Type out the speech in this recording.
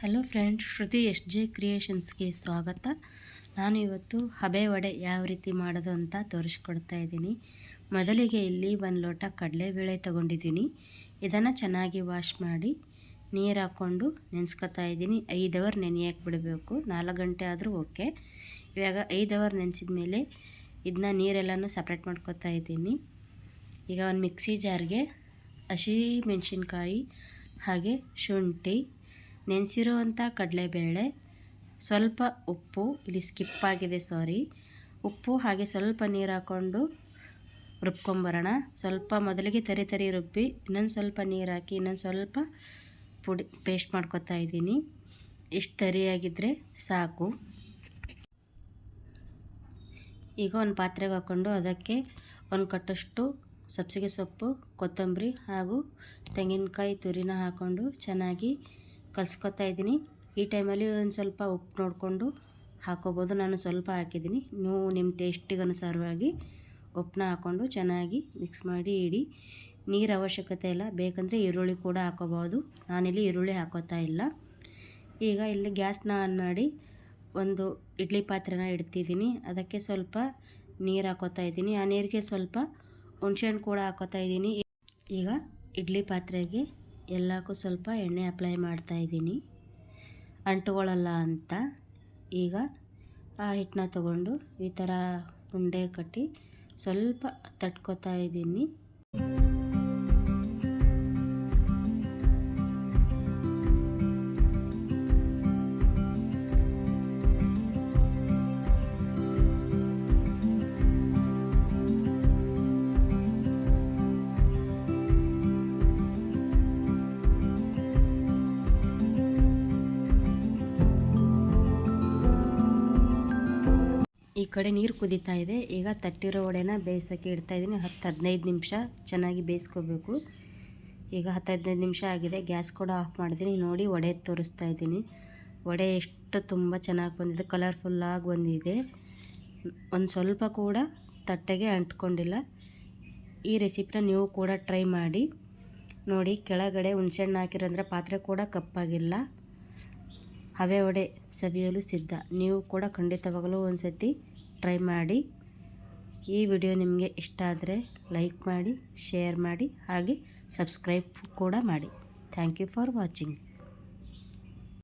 Hello friend, ಶ್ರುತಿ SJ ಕ್ರಿಯೇಷನ್ಸ್ಗೆ ಸ್ವಾಗತ. ನಾನು ಇವತ್ತು ಹಬೆ ವಡೆ ಯಾವ ರೀತಿ ಮಾಡೋದು ಅಂತ ತೋರಿಸ್ಕೊಡ್ತಾ ಇದ್ದೀನಿ. ಮೊದಲಿಗೆ ಇಲ್ಲಿ 1 ಲೋಟ ಕಡಲೆಬೇಳೆ ತೊಗೊಂಡಿದ್ದೀನಿ. ಇದನ್ನು ಚೆನ್ನಾಗಿ ವಾಶ್ ಮಾಡಿ ನೀರು ಹಾಕ್ಕೊಂಡು ನೆನೆಸ್ಕೊತಾ ಇದ್ದೀನಿ. 5 ಅವರ್ ನೆನೆಯಕ್ಕೆ ಬಿಡಬೇಕು, 4 ಗಂಟೆ ಆದರೂ ಓಕೆ. ಇವಾಗ 5 ಅವರ್ ನೆನೆಸಿದ ಮೇಲೆ ಇದನ್ನ ನೀರೆಲ್ಲನೂ ಸಪ್ರೇಟ್ ಮಾಡ್ಕೊತಾ ಇದ್ದೀನಿ. ಈಗ ಒಂದು ಮಿಕ್ಸಿ ಜಾರ್ಗೆ ಹಸಿ ಮೆಣಸಿನ್ಕಾಯಿ ಹಾಗೆ ಶುಂಠಿ, ನೆನೆಸಿರೋವಂಥ ಕಡಲೆಬೇಳೆ, ಸ್ವಲ್ಪ ಉಪ್ಪು, ಇಲ್ಲಿ ಸ್ಕಿಪ್ ಆಗಿದೆ ಸಾರಿ, ಉಪ್ಪು ಹಾಗೆ ಸ್ವಲ್ಪ ನೀರು ಹಾಕ್ಕೊಂಡು ರುಬ್ಕೊಂಬರೋಣ. ಸ್ವಲ್ಪ ಮೊದಲಿಗೆ ತರಿ ರುಬ್ಬಿ ಇನ್ನೊಂದು ಸ್ವಲ್ಪ ನೀರು ಹಾಕಿ ಇನ್ನೊಂದು ಸ್ವಲ್ಪ ಪೇಸ್ಟ್ ಮಾಡ್ಕೊತಾ ಇದ್ದೀನಿ. ಇಷ್ಟು ತರಿಯಾಗಿದ್ದರೆ ಸಾಕು. ಈಗ ಒಂದು ಪಾತ್ರೆಗೆ ಹಾಕ್ಕೊಂಡು ಅದಕ್ಕೆ 1 ಕಟ್ಟಷ್ಟು ಸಬ್ಬಸಿಗೆ ಸೊಪ್ಪು, ಕೊತ್ತಂಬರಿ ಹಾಗೂ ತೆಂಗಿನಕಾಯಿ ತುರಿನ ಹಾಕ್ಕೊಂಡು ಚೆನ್ನಾಗಿ ಕಲಿಸ್ಕೊತಾ ಇದ್ದೀನಿ. ಈ ಟೈಮಲ್ಲಿ ಒಂದು ಸ್ವಲ್ಪ ಉಪ್ಪು ನೋಡಿಕೊಂಡು ಹಾಕೋಬೋದು. ನಾನು ಸ್ವಲ್ಪ ಹಾಕಿದ್ದೀನಿ, ನೀವು ನಿಮ್ಮ ಟೇಸ್ಟಿಗೆ ಅನುಸಾರವಾಗಿ ಉಪ್ಪನ್ನ ಹಾಕ್ಕೊಂಡು ಚೆನ್ನಾಗಿ ಮಿಕ್ಸ್ ಮಾಡಿ ಇಡಿ. ನೀರು ಅವಶ್ಯಕತೆ ಇಲ್ಲ, ಬೇಕಂದರೆ ಈರುಳ್ಳಿ ಕೂಡ ಹಾಕೋಬೋದು. ನಾನಿಲ್ಲಿ ಈರುಳ್ಳಿ ಹಾಕೋತಾ ಇಲ್ಲ. ಈಗ ಇಲ್ಲಿ ಗ್ಯಾಸ್ನ ಆನ್ ಮಾಡಿ ಒಂದು ಇಡ್ಲಿ ಪಾತ್ರೆನ ಇಡ್ತಿದ್ದೀನಿ. ಅದಕ್ಕೆ ಸ್ವಲ್ಪ ನೀರು ಹಾಕೋತಾ ಇದ್ದೀನಿ. ಆ ನೀರಿಗೆ ಸ್ವಲ್ಪ ಹುಣಸೆಹಣ್ಣು ಕೂಡ ಹಾಕೋತಾ ಇದ್ದೀನಿ. ಈಗ ಇಡ್ಲಿ ಪಾತ್ರೆಗೆ ಎಲ್ಲಕ್ಕೂ ಸ್ವಲ್ಪ ಎಣ್ಣೆ ಅಪ್ಲೈ ಮಾಡ್ತಾಯಿದ್ದೀನಿ, ಅಂಟುಕೊಳ್ಳಲ್ಲ ಅಂತ. ಈಗ ಆ ಹಿಟ್ಟನ್ನ ತಗೊಂಡು ಈ ಥರ ಉಂಡೆ ಕಟ್ಟಿ ಸ್ವಲ್ಪ ತಟ್ಕೊತಾ ಇದ್ದೀನಿ. ಈ ಕಡೆ ನೀರು ಕುದೀತಾ ಇದೆ. ಈಗ ತಟ್ಟಿರೋ ವಡೆನ ಬೇಯಿಸೋಕ್ಕೆ ಇಡ್ತಾಯಿದ್ದೀನಿ. 10-15 ನಿಮಿಷ ಚೆನ್ನಾಗಿ ಬೇಯಿಸ್ಕೋಬೇಕು. ಈಗ 10-15 ನಿಮಿಷ ಆಗಿದೆ. ಗ್ಯಾಸ್ ಕೂಡ ಆಫ್ ಮಾಡಿದ್ದೀನಿ. ನೋಡಿ, ವಡೆ ತೋರಿಸ್ತಾ ಇದ್ದೀನಿ. ವಡೆ ಎಷ್ಟು ತುಂಬ ಚೆನ್ನಾಗಿ ಬಂದಿದೆ, ಕಲರ್ಫುಲ್ಲಾಗಿ ಬಂದಿದೆ. ಒಂದು ಸ್ವಲ್ಪ ಕೂಡ ತಟ್ಟೆಗೆ ಅಂಟ್ಕೊಂಡಿಲ್ಲ. ಈ ರೆಸಿಪಿನ ನೀವು ಕೂಡ ಟ್ರೈ ಮಾಡಿ ನೋಡಿ. ಕೆಳಗಡೆ ಹುಣಸೆಹಣ್ಣು ಹಾಕಿರೋಂದ್ರೆ ಪಾತ್ರೆ ಕೂಡ ಕಪ್ಪಾಗಿಲ್ಲ. ಹಬೆ ವಡೆ ಸವಿಯಲು ಸಿದ್ಧ. ನೀವು ಕೂಡ ಖಂಡಿತವಾಗಲೂ ಒಂದು ಸತಿ ಟ್ರೈ ಮಾಡಿ. ಈ ವಿಡಿಯೋ ನಿಮಗೆ ಇಷ್ಟ ಆದರೆ ಲೈಕ್ ಮಾಡಿ, ಶೇರ್ ಮಾಡಿ ಹಾಗೆ ಸಬ್ಸ್ಕ್ರೈಬ್ ಕೂಡ ಮಾಡಿ. Thank you for watching.